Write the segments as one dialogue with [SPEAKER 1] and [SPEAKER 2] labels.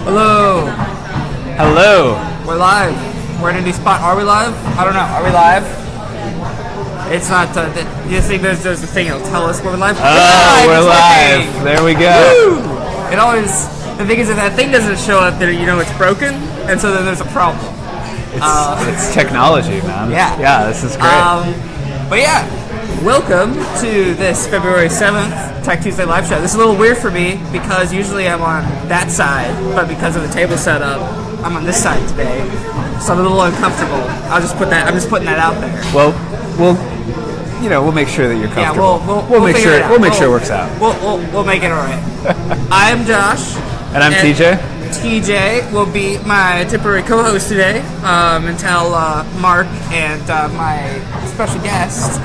[SPEAKER 1] Hello.
[SPEAKER 2] Hello.
[SPEAKER 1] We're live. We're in a new spot. Are we live? I don't know. Are we live? It's not. You think there's a thing that'll tell us we're live?
[SPEAKER 2] Oh, we're live. Okay. There we go.
[SPEAKER 1] Woo! It always. The thing is, if that thing doesn't show up there, you know it's broken, and so then there's a problem.
[SPEAKER 2] It's technology, man.
[SPEAKER 1] Yeah.
[SPEAKER 2] Yeah, this is great.
[SPEAKER 1] But yeah, welcome to this February 7th TechTuesday live show. This is a little weird for me because usually I'm on that side, but because of the table setup, I'm on this side today, so I'm a little uncomfortable. I'm just putting that out there.
[SPEAKER 2] Well, we'll make sure that you're comfortable.
[SPEAKER 1] Yeah, we'll
[SPEAKER 2] make sure it works out.
[SPEAKER 1] We'll make it all right. I'm Josh,
[SPEAKER 2] and I'm TJ.
[SPEAKER 1] TJ will be my temporary co-host today until Mark and my special guest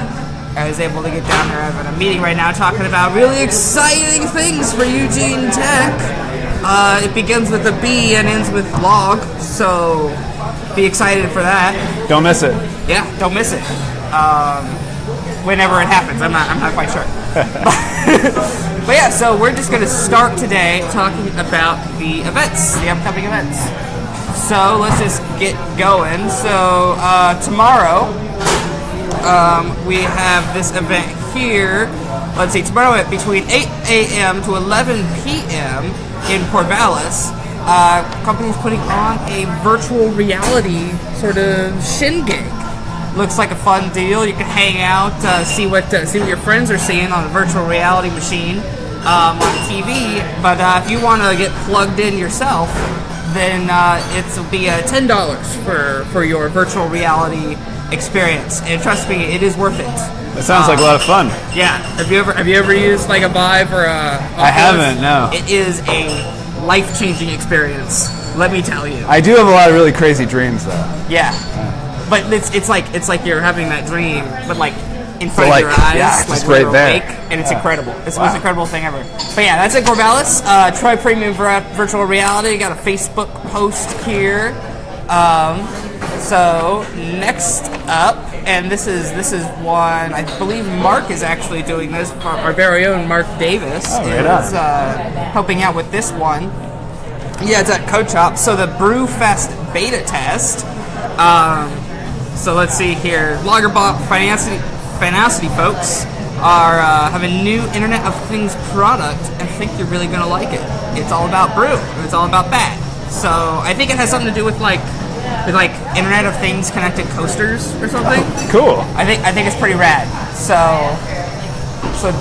[SPEAKER 1] is able to get down there. I'm having a meeting right now talking about really exciting things for Eugene Tech. It begins with a B and ends with log, so be excited for that.
[SPEAKER 2] Don't miss it.
[SPEAKER 1] Yeah, don't miss it. Whenever it happens, I'm not quite sure. But yeah, so we're just going to start today talking about the events, the upcoming events. So let's just get going. So tomorrow we have this event here. Let's see, tomorrow between 8 a.m. to 11 p.m. in Corvallis, company's putting on a virtual reality sort of shindig. Looks like a fun deal. You can hang out, see what your friends are seeing on a virtual reality machine on TV. But if you want to get plugged in yourself, then it'll be $10 for your virtual reality experience. And trust me, it is worth it.
[SPEAKER 2] That sounds like a lot of fun.
[SPEAKER 1] Yeah. Have you ever used like a Vive or a?
[SPEAKER 2] I haven't. No.
[SPEAKER 1] It is a life-changing experience. Let me tell you.
[SPEAKER 2] I do have a lot of really crazy dreams, though.
[SPEAKER 1] Yeah. But it's like you're having that dream, but like in front of your eyes,
[SPEAKER 2] yeah,
[SPEAKER 1] like
[SPEAKER 2] right there,
[SPEAKER 1] awake, and it's incredible. It's the most incredible thing ever. But yeah, that's in Corvallis. Troy Premium Virtual Reality. Got a Facebook post here. So next up, and this is one I believe Mark is actually doing this. Our very own Mark Davis is helping out with this one. Yeah, it's at Co-Chop. So the Brewfest beta test. So let's see here. Lagerbach Finacity folks are have a new Internet of Things product and think you're really going to like it. It's all about brew. It's all about that. So I think it has something to do with like Internet of Things connected coasters or something.
[SPEAKER 2] Oh, cool.
[SPEAKER 1] I think it's pretty rad. So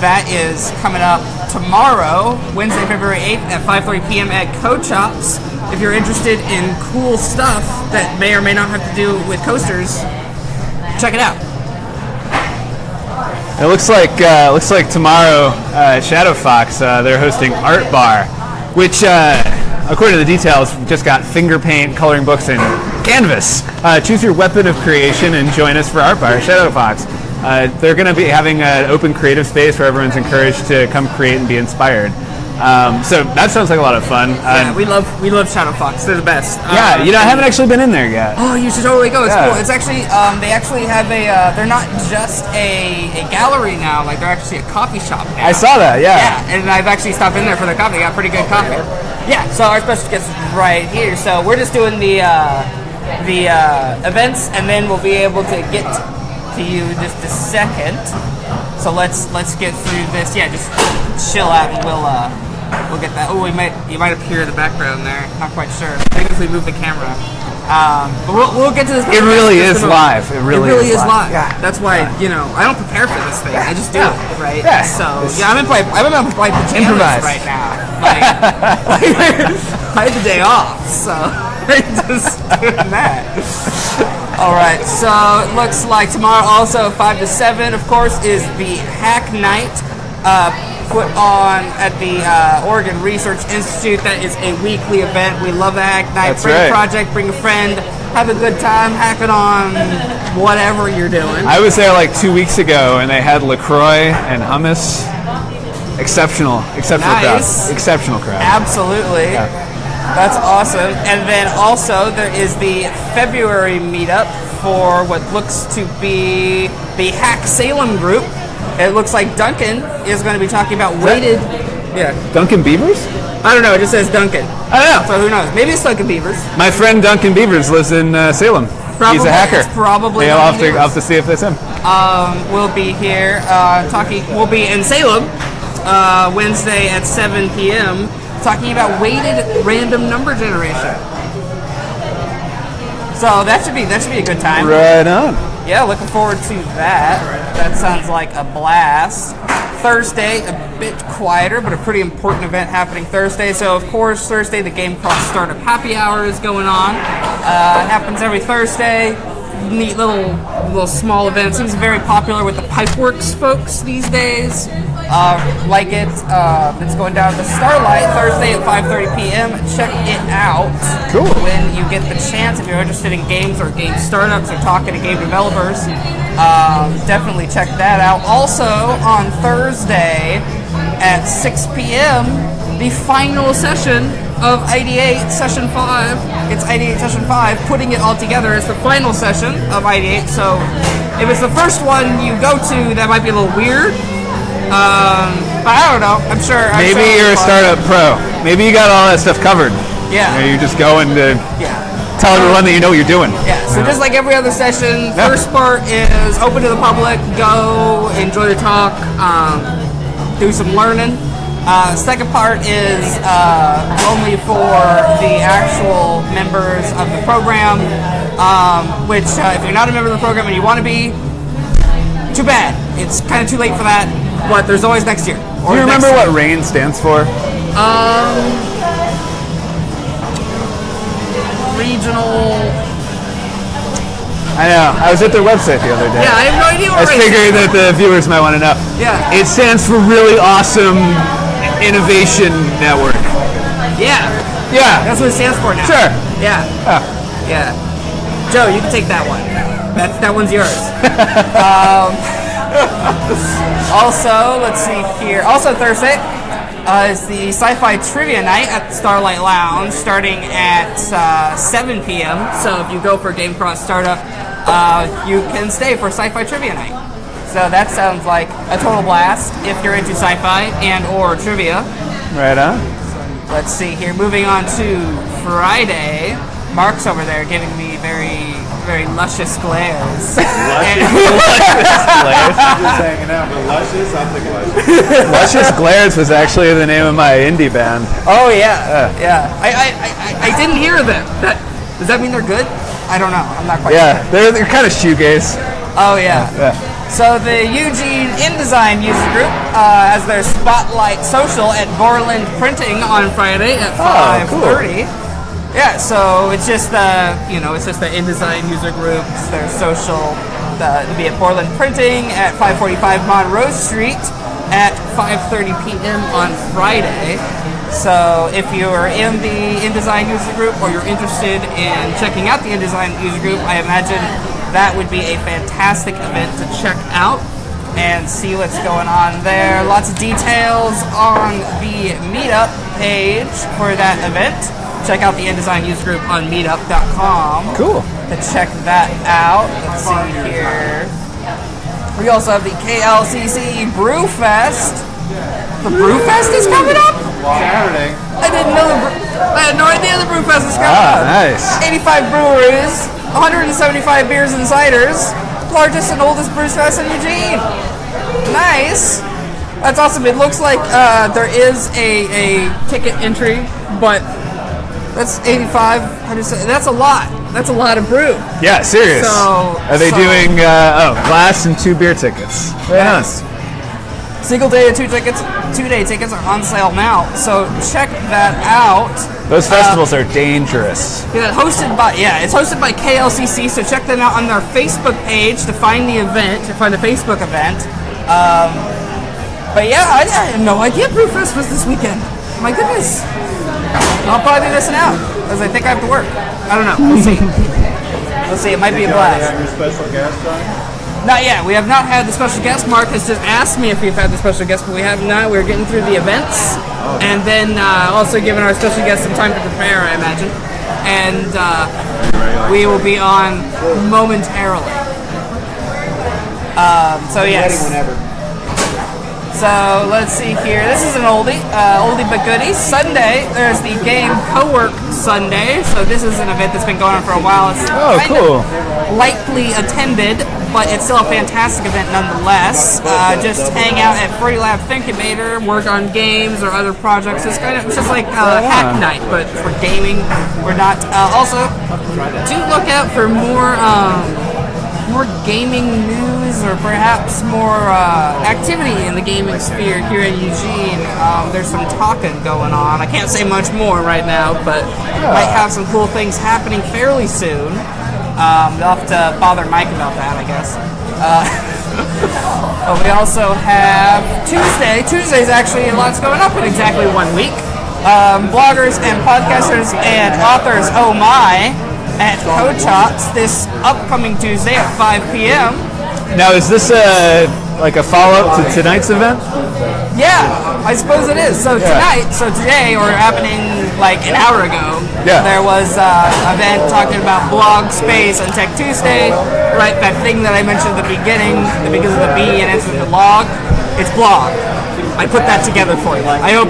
[SPEAKER 1] that is coming up tomorrow, Wednesday, February 8th at 5:30 p.m. at Co-Chops. If you're interested in cool stuff that may or may not have to do with coasters, check it out.
[SPEAKER 2] It looks like tomorrow, Shadow Fox, they're hosting Art Bar, which, according to the details, just got finger paint, coloring books, and canvas. Choose your weapon of creation and join us for Art Bar, Shadow Fox. They're going to be having an open creative space where everyone's encouraged to come create and be inspired. So that sounds like a lot of fun.
[SPEAKER 1] Yeah, we love Shadow Fox. They're the best.
[SPEAKER 2] Yeah, I haven't actually been in there yet.
[SPEAKER 1] Oh, you should totally go. It's cool. It's actually they actually have they're not just a gallery now. Like they're actually a coffee shop now.
[SPEAKER 2] I saw that. Yeah.
[SPEAKER 1] Yeah, and I've actually stopped in there for their coffee. They got pretty good coffee. Yeah. So our special guest is right here. So we're just doing the events, and then we'll be able to get to you in just a second. So let's get through this. Yeah, just chill out, and we'll get that. Oh, you might appear in the background there. Not quite sure. Maybe if we move the camera. But we'll get to this.
[SPEAKER 2] It really is live. It really is live.
[SPEAKER 1] Yeah. That's why I don't prepare for this thing. I just do it, right?
[SPEAKER 2] Yeah.
[SPEAKER 1] So I'm in my pajamas right now. Like I had the day off, so I'm just doing that. All right. So it looks like tomorrow also 5 to 7, of course, is the Hack Night. Put on at the Oregon Research Institute. That is a weekly event. We love the Hack Night.
[SPEAKER 2] That's
[SPEAKER 1] bring
[SPEAKER 2] right.
[SPEAKER 1] a project, bring a friend, have a good time hacking on whatever you're doing.
[SPEAKER 2] I was there like 2 weeks ago, and they had LaCroix and hummus. Exceptional crowd. Exceptional crowd.
[SPEAKER 1] Absolutely. Yeah. That's awesome. And then also there is the February meetup for what looks to be the Hack Salem group. It looks like Duncan is going to be talking about weighted.
[SPEAKER 2] Yeah. Duncan Beavers?
[SPEAKER 1] I don't know. It just says Duncan.
[SPEAKER 2] I don't know.
[SPEAKER 1] So who knows? Maybe it's Duncan Beavers.
[SPEAKER 2] My friend Duncan Beavers lives in Salem.
[SPEAKER 1] Probably,
[SPEAKER 2] he's a hacker.
[SPEAKER 1] It's probably.
[SPEAKER 2] Yeah, I'll have to see if it's him.
[SPEAKER 1] We'll be here talking. We'll be in Salem Wednesday at 7 p.m. talking about weighted random number generation. So that should be a good time.
[SPEAKER 2] Right on.
[SPEAKER 1] Yeah, looking forward to that. That sounds like a blast. Thursday, a bit quieter, but a pretty important event happening Thursday. So, of course, Thursday, the Game Cross Startup Happy Hour is going on. Happens every Thursday. Neat little small event. Seems very popular with the Pipeworks folks these days. Like it. It's going down to Starlight Thursday at 5:30 p.m. Check it out.
[SPEAKER 2] Cool.
[SPEAKER 1] When you get the chance, if you're interested in games or game startups or talking to game developers, definitely check that out. Also, on Thursday at 6 p.m., the final session of Ideate Session 5. It's Ideate Session 5. Putting it all together is the final session of Ideate. So if it's the first one you go to, that might be a little weird. But I don't know. I'm sure.
[SPEAKER 2] Maybe you're a startup pro. Maybe you got all that stuff covered.
[SPEAKER 1] Yeah.
[SPEAKER 2] You're just going to tell everyone that you know what you're doing.
[SPEAKER 1] Yeah. So just like every other session, first part is open to the public. Go, enjoy the talk, do some learning. Second part is only for the actual members of the program, which if you're not a member of the program and you want to be, too bad. It's kind of too late for that, but there's always next year.
[SPEAKER 2] Do you remember what RAIN stands for?
[SPEAKER 1] Regional...
[SPEAKER 2] I know. I was at their website the other day.
[SPEAKER 1] Yeah, I have no idea what
[SPEAKER 2] I was figuring that the viewers might want to know.
[SPEAKER 1] Yeah.
[SPEAKER 2] It stands for Really Awesome Innovation Network.
[SPEAKER 1] Yeah.
[SPEAKER 2] Yeah.
[SPEAKER 1] That's what it stands for now.
[SPEAKER 2] Sure.
[SPEAKER 1] Yeah. Yeah. Joe, you can take that one. That one's yours. Also, let's see here. Also Thursday is the Sci-Fi Trivia Night at Starlight Lounge, starting at 7 p.m. So if you go for Game Cross Startup, you can stay for Sci-Fi Trivia Night. So that sounds like a total blast if you're into sci-fi and or trivia.
[SPEAKER 2] Right on.
[SPEAKER 1] Let's see here. Moving on to Friday. Mark's over there giving me very, very luscious glares.
[SPEAKER 3] Just hanging out, but luscious, I'm thinking luscious.
[SPEAKER 2] Luscious Glares was actually the name of my indie band.
[SPEAKER 1] Oh yeah, yeah. I didn't hear them. Does that mean they're good? I don't know. I'm not quite
[SPEAKER 2] Yeah,
[SPEAKER 1] sure.
[SPEAKER 2] they're kind of shoegaze.
[SPEAKER 1] Oh yeah. So the Eugene InDesign user group has their Spotlight Social at Borland Printing on Friday at 5:30. Yeah, so it's just the InDesign user groups, their social, to be at Borland Printing at 545 Monroe Street at 5:30 p.m. on Friday. So if you're in the InDesign user group or you're interested in checking out the InDesign user group, I imagine that would be a fantastic event to check out and see what's going on there. Lots of details on the meetup page for that event. Check out the InDesign user group on meetup.com.
[SPEAKER 2] Cool.
[SPEAKER 1] To check that out. Let's see here. We also have the KLCC Brewfest. The Brewfest is coming up?
[SPEAKER 3] Saturday.
[SPEAKER 1] I had no idea the Brewfest is coming up.
[SPEAKER 2] Nice.
[SPEAKER 1] 85 breweries, 175 beers and ciders, largest and oldest Brewfest in Eugene. Nice. That's awesome. It looks like there is a ticket entry, but that's 85. That's a lot. That's a lot of brew.
[SPEAKER 2] Yeah, serious.
[SPEAKER 1] So,
[SPEAKER 2] are they doing glass and 2 beer tickets?
[SPEAKER 1] Yes. Single day and 2-day tickets are on sale now. So check that out.
[SPEAKER 2] Those festivals are dangerous.
[SPEAKER 1] Yeah, it's hosted by KLCC. So check them out on their Facebook page to find the event, to find the Facebook event. But yeah, I had no idea Brewfest was this weekend. My goodness. I'll probably be missing out because I think I have to work. I don't know. We'll see. We'll see. It might be a blast.
[SPEAKER 3] You have your special guest on?
[SPEAKER 1] Not yet. We have not had the special guest. Mark has just asked me if we've had the special guest, but we have not. We're getting through the events, and then also giving our special guest some time to prepare, I imagine. And we will be on momentarily. So yes.
[SPEAKER 3] Ready whenever.
[SPEAKER 1] So let's see here. This is an oldie but goodie. Sunday, there's the Game Co-work Sunday. So this is an event that's been going on for a while. It's
[SPEAKER 2] cool.
[SPEAKER 1] Lightly attended, but it's still a fantastic event nonetheless. Just hang out at Free Lab Thinkubator, work on games or other projects. It's just like hack night, but for gaming. We're not. Also, do look out for more gaming news or perhaps more activity in the gaming sphere here in Eugene. There's some talking going on. I can't say much more right now, but might have some cool things happening fairly soon. You'll have to bother Mike about that, I guess. But we also have Tuesday. Tuesday's actually lots going up in exactly 1 week. Bloggers and podcasters and authors, oh my, at CodeChops this upcoming Tuesday at 5 p.m.
[SPEAKER 2] Now, is this like a follow-up to tonight's event?
[SPEAKER 1] Yeah, I suppose it is. So today, or happening like an hour ago, there was an event talking about blog space on TechTuesday. Right, that thing that I mentioned at the beginning, because of the B and it's in the log, it's blog. I put that together for you. I hope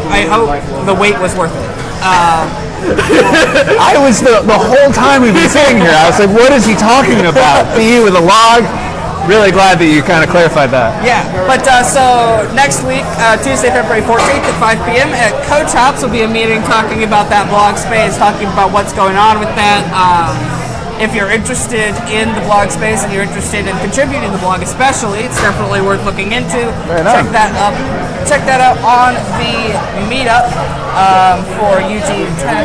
[SPEAKER 1] the wait was worth it.
[SPEAKER 2] I was the whole time we've been sitting here, I was like, what is he talking about? B with a log? Really glad that you kind of clarified that. Yeah,
[SPEAKER 1] but so next week, Tuesday, February 14th at 5 p.m. at CodeChops will be a meeting talking about that blog space, talking about what's going on with that. If you're interested in the blog space and you're interested in contributing to the blog especially, it's definitely worth looking into. Check that out on the meetup for Eugene Tech.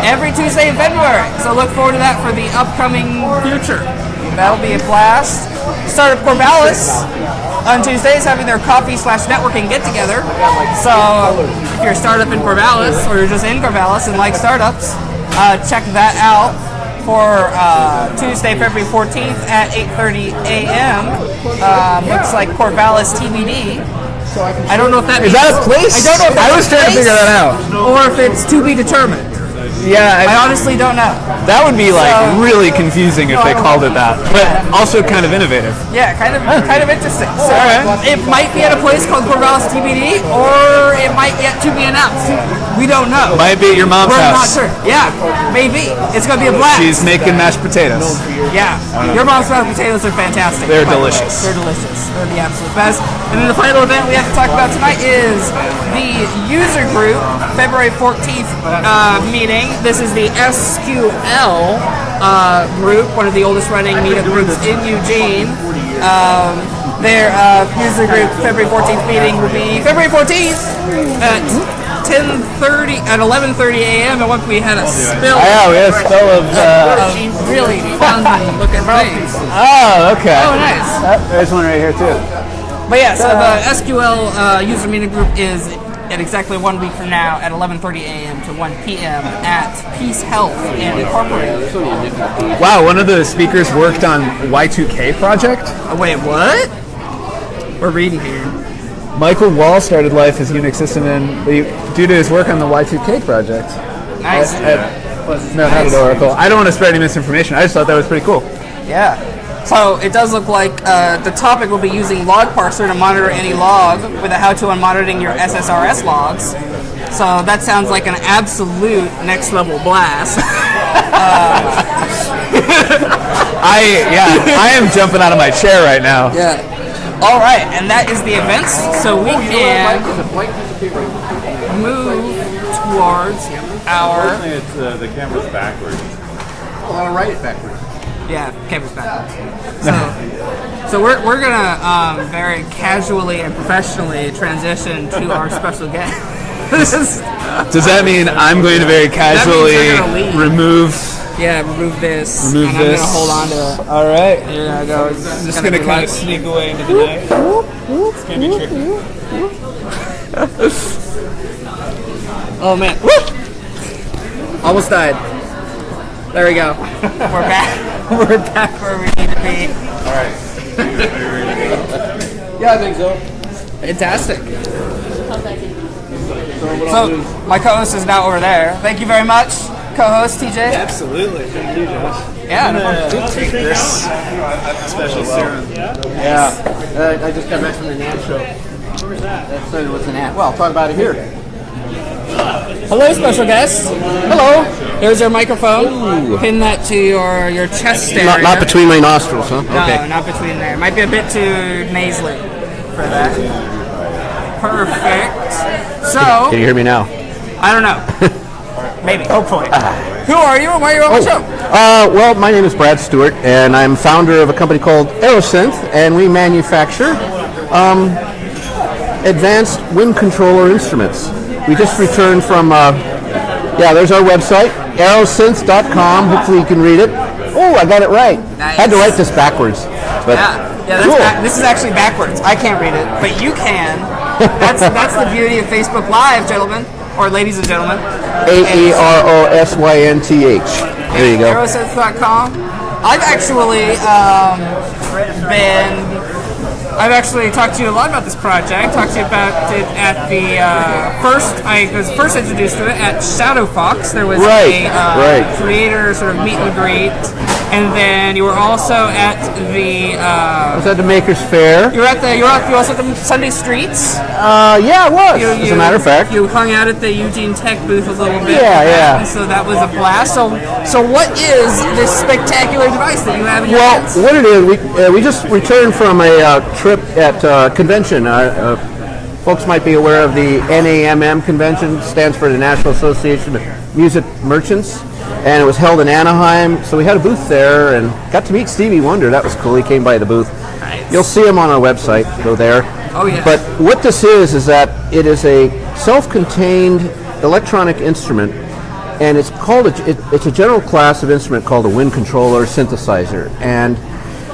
[SPEAKER 1] Every Tuesday in February. So look forward to that for the upcoming future. That'll be a blast. Startup Corvallis on Tuesdays having their coffee/networking get-together. So if you're a startup in Corvallis or you're just in Corvallis and like startups, check that out for Tuesday, February 14th at 8:30 a.m. Looks like Corvallis TBD. I don't know if that
[SPEAKER 2] is that a place?
[SPEAKER 1] I don't know if that's
[SPEAKER 2] I was trying to figure that out.
[SPEAKER 1] Or if it's to be determined.
[SPEAKER 2] Yeah,
[SPEAKER 1] I honestly don't know.
[SPEAKER 2] That would be like really confusing if they called it that, but also kind of innovative.
[SPEAKER 1] Yeah, kind of interesting. So it might be at a place called Corvallis TBD, or it might yet to be announced. We don't know.
[SPEAKER 2] Might be at your mom's house.
[SPEAKER 1] We're not sure. Yeah, maybe. It's gonna be a blast.
[SPEAKER 2] She's making mashed potatoes.
[SPEAKER 1] Yeah, your mom's mashed potatoes are fantastic.
[SPEAKER 2] They're delicious.
[SPEAKER 1] They're delicious. They're the absolute best. And then the final event we have to talk about tonight is the user group February 14th meeting. This is the SQL group, one of the oldest running meetup groups in Eugene. Their user group February 14th meeting will be February 14th at 11:30 a.m. and once we had a spill.
[SPEAKER 2] Yeah, we had a spill of
[SPEAKER 1] really fun looking things.
[SPEAKER 2] Oh, okay.
[SPEAKER 1] Oh, nice.
[SPEAKER 2] There's one right here too.
[SPEAKER 1] But yeah, so the SQL user meeting group is at exactly 1 week from now at 11:30 a.m. to 1 p.m. at Peace Health and Incorporated.
[SPEAKER 2] Wow, one of the speakers worked on Y2K project?
[SPEAKER 1] Wait, what? We're reading here.
[SPEAKER 2] Michael Wall started life as Unix system due to his work on the Y2K project.
[SPEAKER 1] Nice.
[SPEAKER 2] Not at Oracle. I don't want to spread any misinformation. I just thought that was pretty cool.
[SPEAKER 1] Yeah. So it does look like the topic will be using log parser to monitor any log with a how-to on monitoring your SSRS logs. So that sounds like an absolute next level blast.
[SPEAKER 2] I am jumping out of my chair right now.
[SPEAKER 1] Yeah. All right, and that is the events. So we can move towards our.
[SPEAKER 3] It's the camera's backwards.
[SPEAKER 4] I want to write it backwards.
[SPEAKER 1] Yeah, camera's backwards. So we're gonna very casually and professionally transition to our special guest.
[SPEAKER 2] Does that mean I'm going to very casually remove?
[SPEAKER 1] Yeah, remove this.
[SPEAKER 2] Remove
[SPEAKER 1] and
[SPEAKER 2] this.
[SPEAKER 1] I'm gonna hold on to it.
[SPEAKER 2] All right.
[SPEAKER 1] Here I go.
[SPEAKER 2] I'm just gonna kind of sneak away into the night. It's gonna be tricky.
[SPEAKER 1] Oh man. Almost died. There we go. We're back. We're back where we need to be.
[SPEAKER 3] All right.
[SPEAKER 4] Yeah, I think so.
[SPEAKER 1] Fantastic. So my co-host is now over there. Thank you very much, co-host TJ.
[SPEAKER 4] Absolutely. Thank you, Josh.
[SPEAKER 1] Yeah, no problem.
[SPEAKER 4] Take this special serum. Yeah. I just got back from the NAT show. That's what's an NAT. Well, I'll talk about it here.
[SPEAKER 1] Hello, special guest. Hello. There's our microphone. Pin that to your chest area.
[SPEAKER 4] Not between my nostrils, huh?
[SPEAKER 1] No,
[SPEAKER 4] Okay.
[SPEAKER 1] not between there. Might be a bit too nasally for that. Perfect. So,
[SPEAKER 4] Can you hear me now?
[SPEAKER 1] I don't know. Maybe, hopefully. Who are you and why are you on the show?
[SPEAKER 4] Well, my name is Brad Stewart, and I'm founder of a company called Aerosynth, and we manufacture advanced wind controller instruments. We just returned from, there's our website, aerosynth.com. Hopefully you can read it. Oh, I got it right.
[SPEAKER 1] Nice.
[SPEAKER 4] Had to write this backwards. But
[SPEAKER 1] That's
[SPEAKER 4] cool.
[SPEAKER 1] this is actually backwards. I can't read it, but you can. That's the beauty of Facebook Live, gentlemen, or ladies and gentlemen.
[SPEAKER 4] AEROSYNTH. There you go.
[SPEAKER 1] Aerosynth.com. I've I've actually talked to you a lot about this project. Talked to you about it at the I was first introduced to it at Shadow Fox. There was a creator sort of meet and greet, and then you were also at the.
[SPEAKER 4] I was at the Makers Fair.
[SPEAKER 1] You were also at the Sunday Streets.
[SPEAKER 4] Yeah, it was. As a matter of fact,
[SPEAKER 1] you hung out at the Eugene Tech booth a little bit.
[SPEAKER 4] Yeah.
[SPEAKER 1] And so that was a blast. So what is this spectacular device that you have in your hands?
[SPEAKER 4] What it is, we just returned from a trip at convention. Folks might be aware of the NAMM convention. Stands for the National Association of Music Merchants, and it was held in Anaheim. So we had a booth there and got to meet Stevie Wonder. That was cool. He came by the booth.
[SPEAKER 1] Nice.
[SPEAKER 4] You'll see him on our website. Go there.
[SPEAKER 1] Oh yeah.
[SPEAKER 4] But what this is that it is a self-contained electronic instrument, and it's called it's a general class of instrument called a wind controller synthesizer. And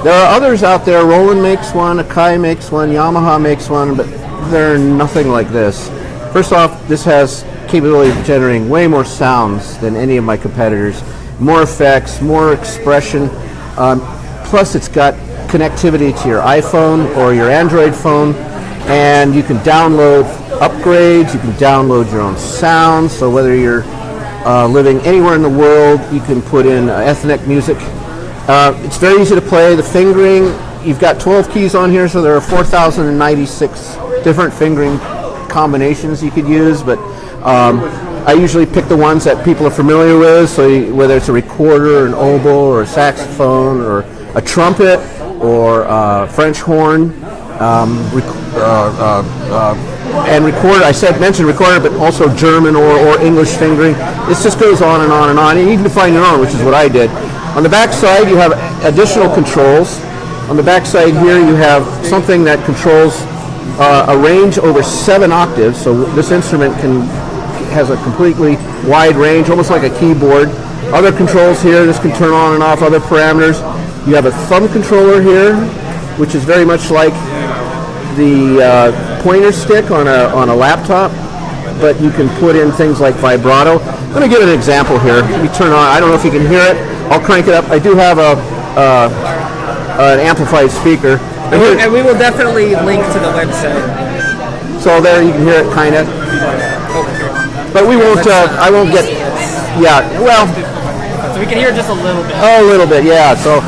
[SPEAKER 4] there are others out there. Roland makes one, Akai makes one, Yamaha makes one, but they're nothing like this. First off, this has capability of generating way more sounds than any of my competitors, more effects, more expression. Plus, it's got connectivity to your iPhone or your Android phone, and you can download upgrades, you can download your own sounds. So whether you're living anywhere in the world, you can put in ethnic music. It's very easy to play. The fingering, you've got 12 keys on here, so there are 4,096 different fingering combinations you could use, but I usually pick the ones that people are familiar with, so whether it's a recorder, an oboe, or a saxophone, or a trumpet, or a French horn, and recorder, mentioned recorder, but also German or English fingering. This just goes on and on and on, and you can find your own, which is what I did. On the back side, you have additional controls. On the back side here, you have something that controls a range over 7 octaves. So this instrument has a completely wide range, almost like a keyboard. Other controls here, this can turn on and off other parameters. You have a thumb controller here, which is very much like the pointer stick on a laptop, but you can put in things like vibrato. Let me give an example here. Let me turn on. I don't know if you can hear it. I'll crank it up. I do have an amplified speaker.
[SPEAKER 1] And we will definitely link to the website.
[SPEAKER 4] So there you can hear it, kind of. But we won't. I won't get. Yeah. Well.
[SPEAKER 1] So we can hear just a little bit.
[SPEAKER 4] A little bit. Yeah. So.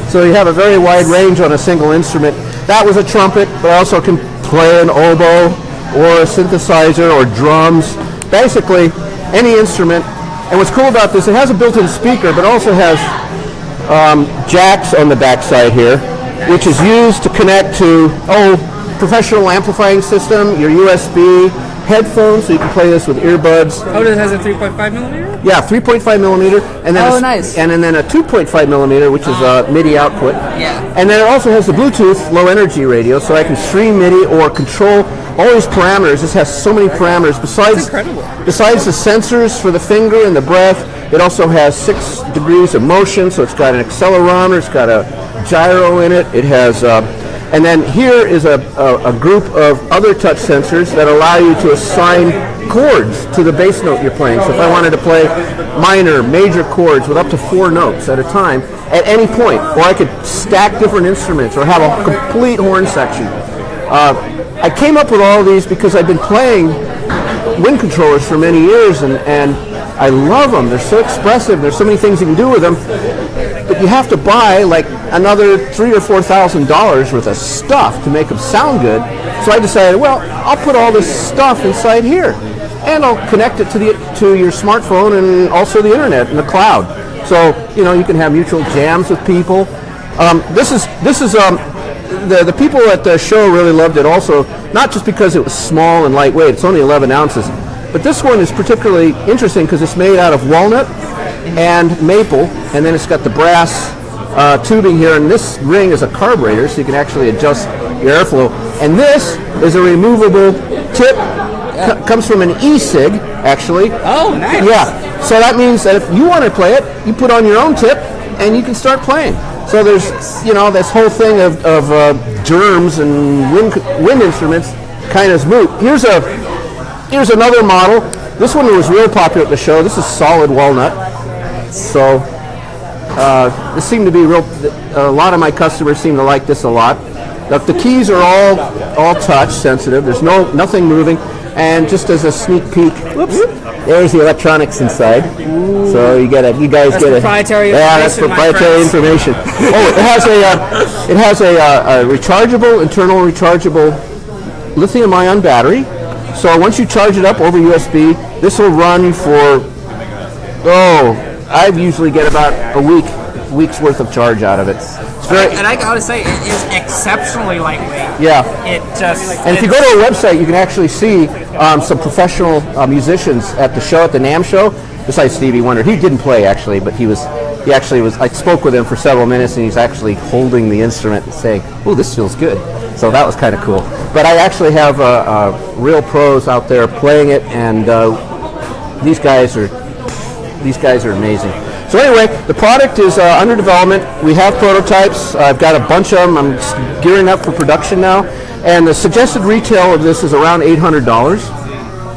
[SPEAKER 4] So you have a very wide range on a single instrument. That was a trumpet, but I also can play an oboe or a synthesizer or drums. Basically, any instrument. And what's cool about this, it has a built-in speaker, but also has jacks on the back side here, which is used to connect to professional amplifying system, your USB, headphones, so you can play this with earbuds.
[SPEAKER 1] Oh, it has a 3.5 millimeter?
[SPEAKER 4] Yeah, 3.5 millimeter, and then
[SPEAKER 1] nice.
[SPEAKER 4] And then a 2.5 millimeter, which is a MIDI output.
[SPEAKER 1] Yeah.
[SPEAKER 4] And then it also has the Bluetooth low energy radio, so I can stream MIDI or control all these parameters. This has so many parameters. Besides the sensors for the finger and the breath, it also has 6 degrees of motion. So it's got an accelerometer, it's got a gyro in it. It has And then here is a group of other touch sensors that allow you to assign chords to the bass note you're playing. So if I wanted to play minor, major chords with up to 4 notes at a time at any point, or I could stack different instruments or have a complete horn section. I came up with all of these because I've been playing wind controllers for many years, and I love them. They're so expressive. There's so many things you can do with them. But you have to buy like another $3,000 or $4,000 worth of stuff to make them sound good. So I decided, well, I'll put all this stuff inside here, and I'll connect it to your smartphone and also the internet and the cloud. So you can have mutual jams with people. The people at the show really loved it also, not just because it was small and lightweight. It's only 11 ounces. But this one is particularly interesting because it's made out of walnut and maple, and then it's got the brass tubing here, and this ring is a carburetor, so you can actually adjust your airflow. And this is a removable tip. Comes from an e-cig, actually.
[SPEAKER 1] Oh, nice.
[SPEAKER 4] Yeah. So that means that if you want to play it, you put on your own tip, and you can start playing. So there's, this whole thing of germs and wind instruments kind of is moot. Here's another model. This one was real popular at the show. This is solid walnut. So this seemed to be a lot of my customers seem to like this a lot. The keys are all touch sensitive. There's nothing moving. And just as a sneak peek, there's the electronics inside. Ooh. So you guys get
[SPEAKER 1] proprietary
[SPEAKER 4] information. Yeah, that's proprietary information. Oh, it has a internal rechargeable lithium-ion battery. So once you charge it up over USB, this will run for I usually get about a week's worth of charge out of it.
[SPEAKER 1] And I gotta say, it is exceptionally lightweight.
[SPEAKER 4] Yeah.
[SPEAKER 1] And
[SPEAKER 4] if you go to our website, you can actually see some professional musicians at the show, at the NAMM show, besides Stevie Wonder. He didn't play, actually, but he actually was, I spoke with him for several minutes, and he's actually holding the instrument and saying, "Oh, this feels good." So that was kind of cool. But I actually have real pros out there playing it, and these guys are amazing. So anyway, the product is under development. We have prototypes. I've got a bunch of them. I'm gearing up for production now. And the suggested retail of this is around $800,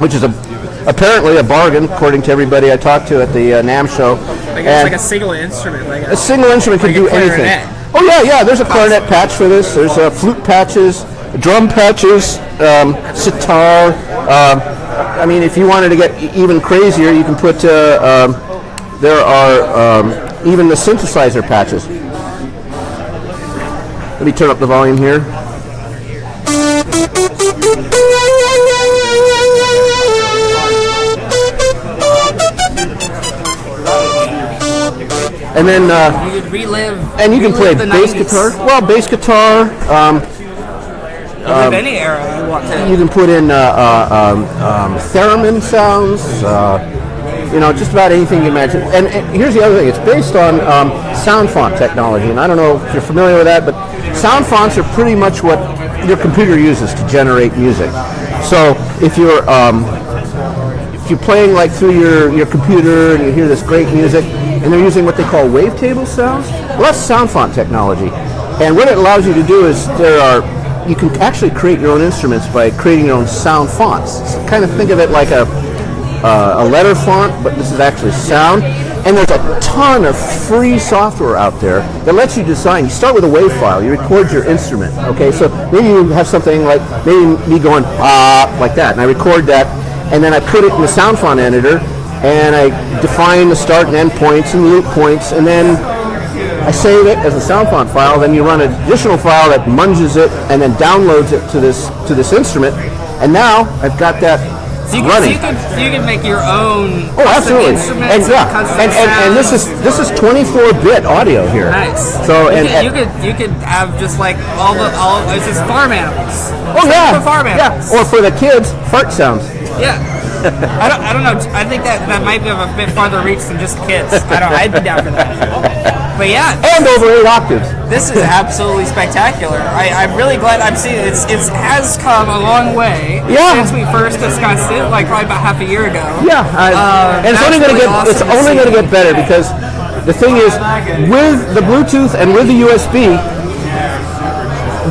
[SPEAKER 4] which is apparently a bargain, according to everybody I talked to at the NAMM show.
[SPEAKER 1] It's like a single instrument.
[SPEAKER 4] A single instrument can do anything. Oh, yeah. There's a clarinet patch for this. There's flute patches, drum patches, sitar. I mean, if you wanted to get even crazier, you can put... there are even the synthesizer patches. Let me turn up the volume here. And then
[SPEAKER 1] you could relive.
[SPEAKER 4] And you can play bass guitar. Well, bass guitar.
[SPEAKER 1] Relive any era you want to.
[SPEAKER 4] You can put in theremin sounds. Just about anything you imagine. And here's the other thing. It's based on sound font technology. And I don't know if you're familiar with that, but sound fonts are pretty much what your computer uses to generate music. So if you're playing like through your computer and you hear this great music, and they're using what they call wavetable sounds, well, that's sound font technology. And what it allows you to do is you can actually create your own instruments by creating your own sound fonts. So kind of think of it like a letter font, but this is actually sound. And there's a ton of free software out there that lets you design. You start with a wave file. You record your instrument. Okay, so maybe you have something like me going like that, and I record that, and then I put it in the sound font editor, and I define the start and end points and loop points, and then I save it as a sound font file. Then you run an additional file that munges it and then downloads it to this instrument, and now I've got that.
[SPEAKER 1] So you can make your own
[SPEAKER 4] absolutely.
[SPEAKER 1] Instruments
[SPEAKER 4] and this is 24-bit audio here.
[SPEAKER 1] Nice.
[SPEAKER 4] So
[SPEAKER 1] you could have just like all it's just farm animals.
[SPEAKER 4] For
[SPEAKER 1] farm animals.
[SPEAKER 4] Yeah. Or for the kids, fart sounds.
[SPEAKER 1] Yeah. I don't know. I think that might be a bit farther reach than just kids. I'd be down for that. But yeah.
[SPEAKER 4] And over 8 octaves.
[SPEAKER 1] This is absolutely spectacular. I'm really glad I've seen it. It has come a long way since we first discussed it, like probably about half a year ago.
[SPEAKER 4] Yeah. And it's only going to get better because the thing is, with the Bluetooth and with the USB,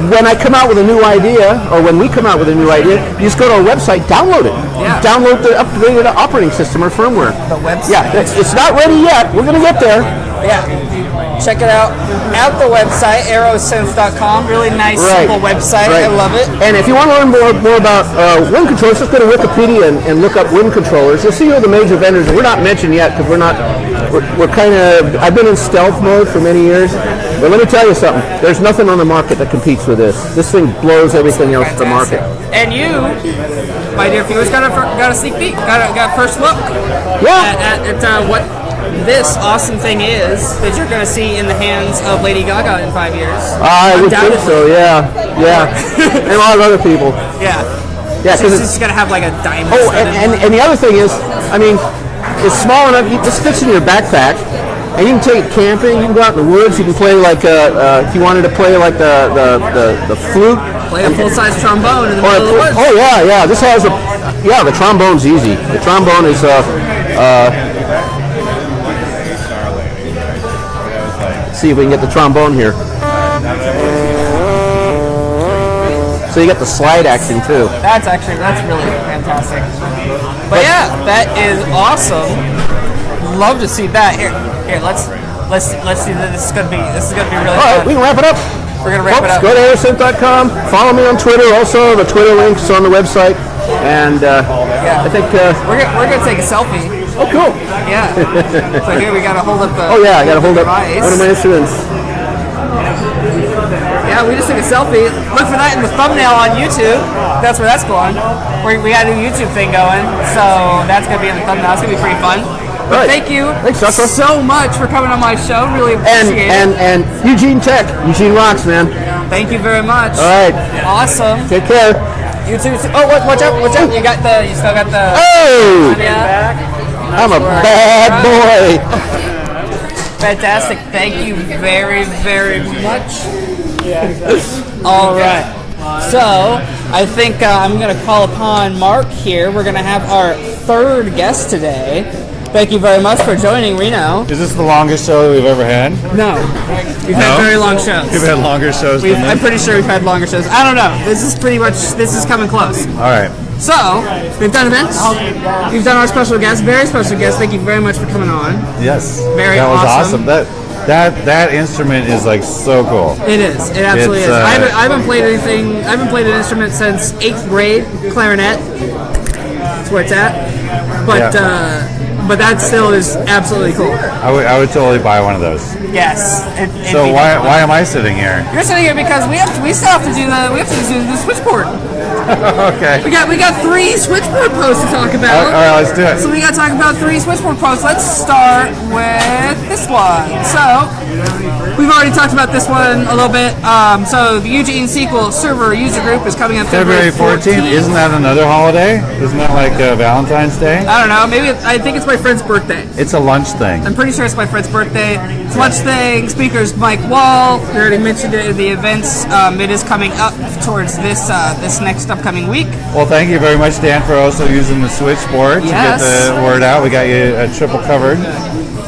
[SPEAKER 4] when I come out with a new idea, or when we come out with a new idea, you just go to our website, download it.
[SPEAKER 1] Yeah.
[SPEAKER 4] Download the upgraded operating system or firmware.
[SPEAKER 1] The website.
[SPEAKER 4] Yeah, it's not ready yet. We're going to get there.
[SPEAKER 1] Yeah. Check it out at the website, aerosynth.com. Really nice, simple website.
[SPEAKER 4] Right.
[SPEAKER 1] I love it.
[SPEAKER 4] And if you want to learn more about wind controllers, just go to Wikipedia and look up wind controllers. You'll see who the major vendors are. We're not mentioned yet because we're kind of, I've been in stealth mode for many years. But let me tell you something. There's nothing on the market that competes with this. This thing blows everything else at the market.
[SPEAKER 1] And you, my dear viewers, got a sneak peek, got a first look at what this awesome thing is that you're going to see in the hands of Lady Gaga in 5 years.
[SPEAKER 4] I would think so, yeah. And a lot of other people.
[SPEAKER 1] Yeah.
[SPEAKER 4] Yeah,
[SPEAKER 1] because it's going to have like a diamond.
[SPEAKER 4] Oh, and the other thing is, I mean, it's small enough. This fits in your backpack, and you can take it camping. You can go out in the woods. You can play like if you wanted to play like the flute.
[SPEAKER 1] Play a full-size trombone in the middle of the woods.
[SPEAKER 4] Oh yeah. This has the trombone's easy. The trombone is see if we can get the trombone here. So you get the slide action too.
[SPEAKER 1] That's really fantastic. But yeah, that is awesome. Love to see that. Here, let's see that this is gonna be really
[SPEAKER 4] all right,
[SPEAKER 1] fun.
[SPEAKER 4] we can wrap it up.
[SPEAKER 1] We're gonna wrap it up.
[SPEAKER 4] Go to aerosynth.com. Follow me on Twitter. Also, the Twitter link's on the website. And I think
[SPEAKER 1] we're gonna take a selfie.
[SPEAKER 4] Oh, cool.
[SPEAKER 1] Yeah. So here we gotta hold up the.
[SPEAKER 4] Oh yeah, I gotta hold up
[SPEAKER 1] device.
[SPEAKER 4] one of my instruments.
[SPEAKER 1] Yeah, we just took a selfie. Look for that in the thumbnail on YouTube. That's where that's going. We got a new YouTube thing going, so that's gonna be in the thumbnail. It's gonna be pretty fun. But thank you so much for coming on my show. Really appreciate it.
[SPEAKER 4] And Eugene Tech. Eugene rocks, man.
[SPEAKER 1] Thank you very much.
[SPEAKER 4] All right.
[SPEAKER 1] Awesome.
[SPEAKER 4] Take care.
[SPEAKER 1] You too. Oh, watch out! Watch out! You still got the.
[SPEAKER 4] Oh!
[SPEAKER 1] Yeah.
[SPEAKER 4] I'm a bad boy.
[SPEAKER 1] Fantastic. Thank you very, very much. All right. So, I think I'm going to call upon Mark here. We're going to have our third guest today. Thank you very much for joining, Reno.
[SPEAKER 3] Is this the longest show that we've ever had?
[SPEAKER 1] No. We've had very long shows.
[SPEAKER 3] We've had longer shows than this?
[SPEAKER 1] I'm pretty sure we've had longer shows. I don't know. This is coming close.
[SPEAKER 3] All right.
[SPEAKER 1] So, we've done events. We've done our special guest, very special guest. Thank you very much for coming on.
[SPEAKER 3] Yes.
[SPEAKER 1] Very awesome.
[SPEAKER 3] That was awesome. That instrument is like so cool.
[SPEAKER 1] It is. It absolutely is. I haven't played anything. I haven't played an instrument since 8th grade, clarinet. That's where it's at. But that still is absolutely cool.
[SPEAKER 3] I would totally buy one of those.
[SPEAKER 1] Yes.
[SPEAKER 3] So why am I sitting here?
[SPEAKER 1] You're sitting here because we still have to do the switchboard.
[SPEAKER 3] Okay.
[SPEAKER 1] We got 3 switchboard posts to talk about.
[SPEAKER 3] All right, let's do it.
[SPEAKER 1] So we got to talk about 3 switchboard posts. Let's start with this one. So we've already talked about this one a little bit. So the Eugene sequel server user group is coming up February 14th.
[SPEAKER 3] Isn't that another holiday? Isn't that like Valentine's Day?
[SPEAKER 1] I don't know. I think it's my friend's birthday.
[SPEAKER 3] It's a lunch thing.
[SPEAKER 1] I'm pretty sure it's my friend's birthday. It's a lunch thing. Speakers Mike Wall. We already mentioned it in the events. It is coming up towards this next upcoming week.
[SPEAKER 3] Well, thank you very much, Dan, for also using the switchboard to get the word out. We got you triple covered.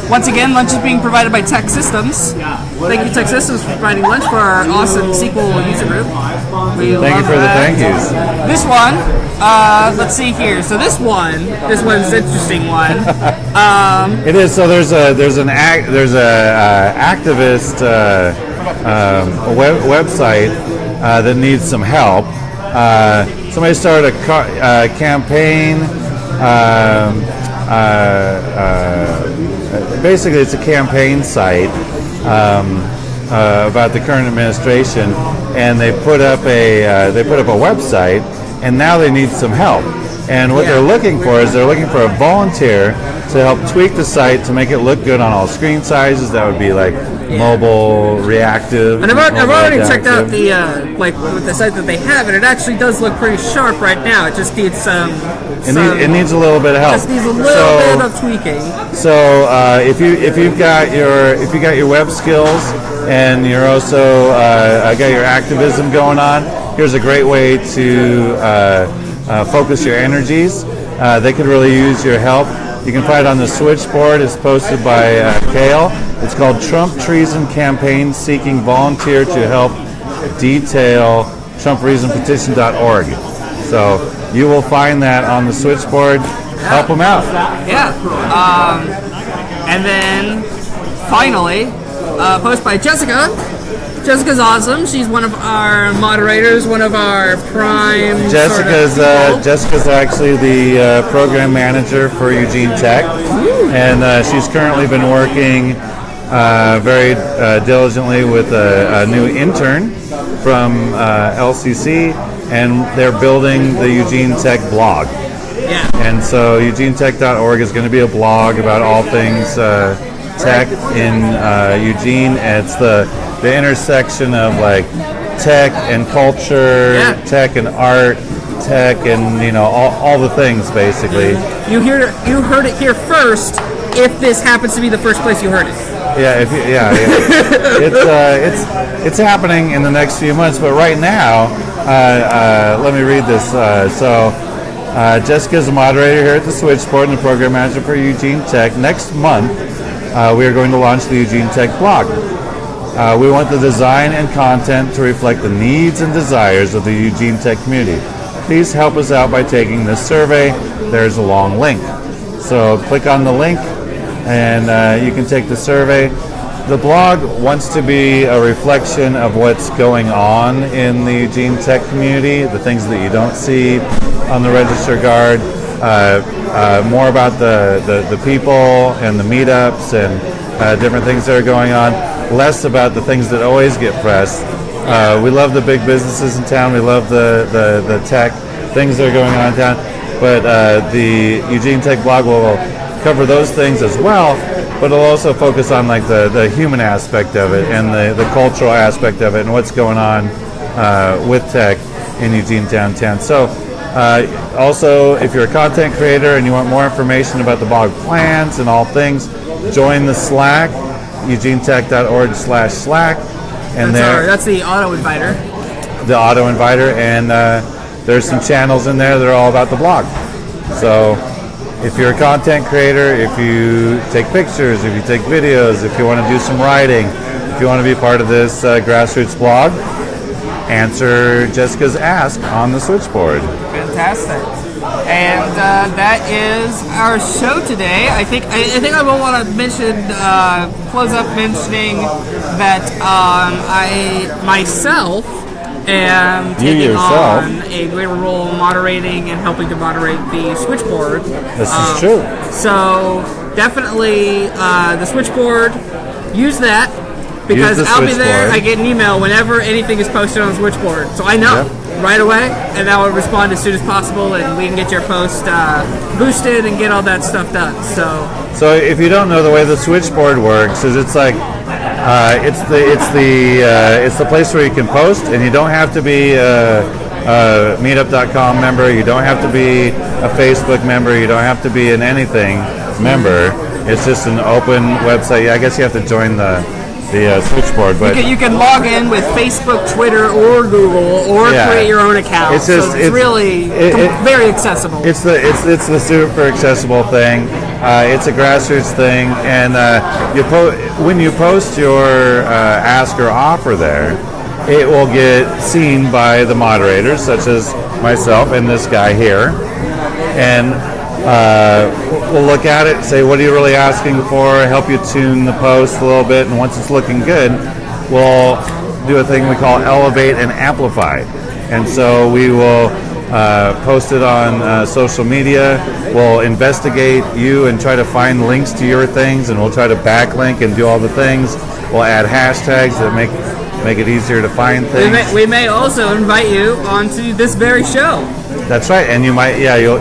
[SPEAKER 1] Once again, lunch is being provided by Tech Systems. Thank you, Tech Systems, for providing lunch for our awesome sequel user group.
[SPEAKER 3] Thank you for the thank yous.
[SPEAKER 1] This one, let's see here. So this one's an interesting one.
[SPEAKER 3] It is. So there's an activist website that needs some help. Somebody started a campaign. Basically, it's a campaign site about the current administration, and they put up a website, and now they need some help. And what they're looking for is a volunteer to help tweak the site to make it look good on all screen sizes. That would be like mobile, reactive.
[SPEAKER 1] And I've already checked out the with the site that they have, and it actually does look pretty sharp right now. It just needs
[SPEAKER 3] it needs a little bit of help.
[SPEAKER 1] Just needs a little bit of tweaking.
[SPEAKER 3] So if you've got your web skills and you're also got your activism going on, here's a great way to focus your energies. They could really use your help. You can find it on the switchboard. It's posted by Kale. It's called Trump Treason Campaign Seeking Volunteer to Help detail TrumpReasonPetition.org. So you will find that on the switchboard. Help them out.
[SPEAKER 1] Yeah. And then finally, post by Jessica. Jessica's awesome. She's one of our moderators, one of our prime.
[SPEAKER 3] Jessica's actually the program manager for Eugene Tech, and she's currently been working very diligently with a new intern from LCC, and they're building the Eugene Tech blog.
[SPEAKER 1] Yeah.
[SPEAKER 3] And so EugeneTech.org is going to be a blog about all things tech in Eugene. It's the intersection of like tech and culture, tech and art, tech and all the things basically.
[SPEAKER 1] You heard it here first. If this happens to be the first place you heard it.
[SPEAKER 3] Yeah, it's happening in the next few months. But right now, let me read this. Jessica's a moderator here at the Switchboard and the program manager for Eugene Tech. Next month, we are going to launch the Eugene Tech blog. We want the design and content to reflect the needs and desires of the Eugene Tech community. Please help us out by taking this survey. There's a long link. So click on the link and you can take the survey. The blog wants to be a reflection of what's going on in the Eugene Tech community, the things that you don't see on the register guard, more about the people and the meetups and different things that are going on, less about the things that always get pressed. We love the big businesses in town, we love the tech things that are going on in town, but the Eugene Tech blog will cover those things as well, but it'll also focus on like the human aspect of it and the cultural aspect of it and what's going on with tech in Eugene downtown. So also, if you're a content creator and you want more information about the blog plans and all things, join the Slack, eugenetech.org/Slack. And
[SPEAKER 1] that's the auto inviter.
[SPEAKER 3] The auto inviter, and there's some channels in there that are all about the blog. So if you're a content creator, if you take pictures, if you take videos, if you want to do some writing, if you want to be part of this grassroots blog, answer Jessica's ask on the Switchboard.
[SPEAKER 1] Fantastic. And that is our show today. I think I will want to mention, close up mentioning that I myself am taking on a greater role moderating and helping to moderate the Switchboard.
[SPEAKER 3] This is true.
[SPEAKER 1] So definitely the Switchboard, use that. Because I'll be there, I get an email whenever anything is posted on the Switchboard. So I know right away, and I will respond as soon as possible, and we can get your post boosted and get all that stuff done. So
[SPEAKER 3] if you don't know, the way the Switchboard works is it's like it's the place where you can post, and you don't have to be a Meetup.com member, you don't have to be a Facebook member, you don't have to be an anything member. It's just an open website. I guess you have to join the Switchboard, but
[SPEAKER 1] you can log in with Facebook, Twitter, or Google, or create your own account.
[SPEAKER 3] It's just,
[SPEAKER 1] it's really very accessible.
[SPEAKER 3] It's the super accessible thing. It's a grassroots thing, and when you post your ask or offer there, it will get seen by the moderators, such as myself and this guy here, and we'll look at it and say, what are you really asking for? Help you tune the post a little bit, and once it's looking good, we'll do a thing we call elevate and amplify. And so we will post it on social media. We'll investigate you and try to find links to your things, and we'll try to backlink and do all the things. We'll add hashtags that make it easier to find things.
[SPEAKER 1] We may also invite you onto this very show.
[SPEAKER 3] That's right, and you might, you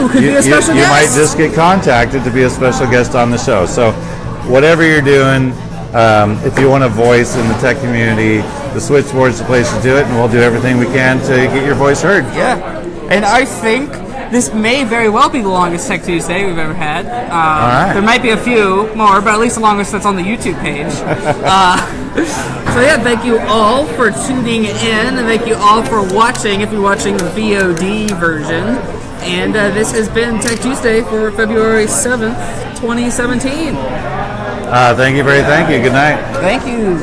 [SPEAKER 1] could be a special guest.
[SPEAKER 3] You might just get contacted to be a special guest on the show. So, whatever you're doing, if you want a voice in the tech community, the Switchboard's the place to do it, and we'll do everything we can to get your voice heard.
[SPEAKER 1] Yeah, and I think this may very well be the longest Tech Tuesday we've ever had.
[SPEAKER 3] All right.
[SPEAKER 1] There might be a few more, but at least the longest that's on the YouTube page. So yeah, thank you all for tuning in, and thank you all for watching, if you're watching the VOD version. And this has been Tech Tuesday for February 7th, 2017.
[SPEAKER 3] Thank you. Good night.
[SPEAKER 1] Thank you.